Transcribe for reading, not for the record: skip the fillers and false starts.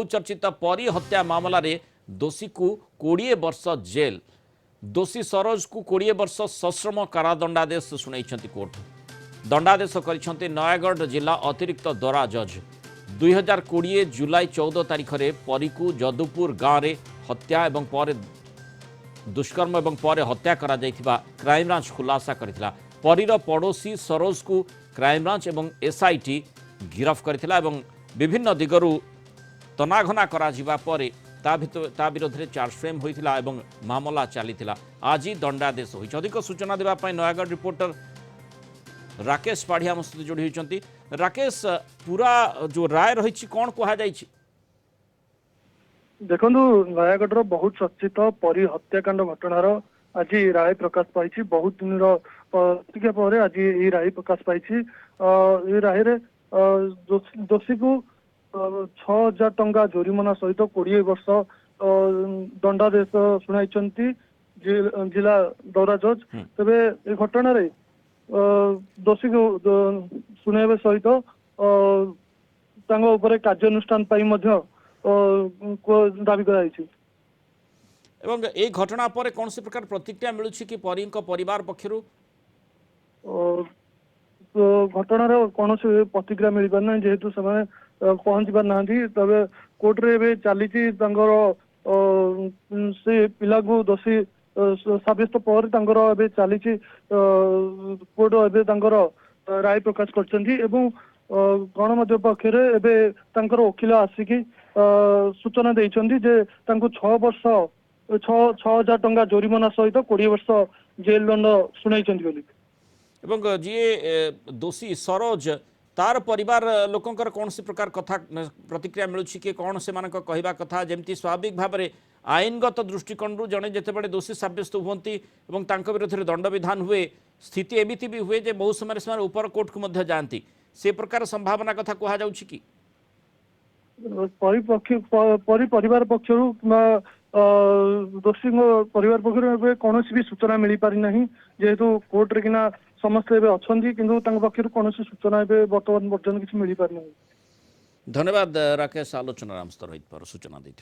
बहुचर्चित परी हत्या मामला रे दोषी को 20 वर्ष जेल दोषी सरोज को 20 वर्ष सश्रम कारादंडादेश शुणाई कोर्ट दंडादेश कर नयागढ़ जिला अतिरिक्त दरा जज 2020 जुलाई 14 तारिख में परी को जदुपुर गाँव में हत्या एवं पर दुष्कर्म एवं पर हत्या करा जाइथिबा क्राइमब्रांच खुलासा करथिला। परीर पड़ोसी सरोज को क्राइमब्रांच एवं एसआईटी गिरफ करथिला एवं विभिन्न दिगरु तनाघना करा जिबा परे ता विरोध में चार्ज फ्रेम होइथिला एवं मामला चलीथिला। आज दंडादेश होइछ। अधिक सूचना देबा पई नयागढ़ रिपोर्टर राकेश पाढ़ी आम सहित जोड़ी होइछंती। राकेश, पूरा जो राय रही कौन कहा जाइछि? देखु नयागढ़ बहुत चर्चित परी हत्याकांड घटनार आज राय प्रकाश पाई। बहुत दिन प्रतिज्ञा पर आज ये राय प्रकाश पाई। राय दोषी को 6,000 टंका जोरिमाना सहित 20 वर्ष दंडादेश शुणाई जिला दौरा जज। तेरे ये घटना दोषी को शुणाइबा सहित कार्यानुष्ठान दाबी कर घटना पर कौन से प्रकार प्रतिक्रिया मिलूँ कि परी परिवार पक्षर घटनार कौन से प्रतिक्रिया मिल पारना जेहेतु से पहुंची पार ना तबे कोर्ट रे चली से पिला को दोषी साब्यस्त पर चली कोर्ट राय प्रकाश कर गणमाध्यम पक्षर वकिल आसिकी सूचना देइछन्ती जे 6 वर्ष 6,000 टंका जोरिमाना सहित 20 वर्ष जेल दंड शुणाई। एवं जी दोषी सरोज तार परिवार लोकंकर कौन से प्रकार कथा प्रतिक्रिया मिलूँ कि कौन से कहवा कथा जमती स्वाभाविक भाव में आईनगत दृष्टिकोण जड़े जितेबाला दोषी सब्यस्त हुंती विरोध में दंड विधान हुए स्थिति एमती भी हुए जे बहुत समय से ऊपर कोर्ट को जाती से प्रकार संभावना कथा कह जाउछि कि परिवार पक्षर दोषी परिवार पक्षर कौन भी सूचना मिल पारि नहीं जेहेतु कोर्ट रे किना समस्ते अच्छा किंतु पक्षर कौन सूचना बर्तमान पर्यटन किसी मिल पारि नहीं। धन्यवाद राकेश आलोचना राम स्तर सूचना दी।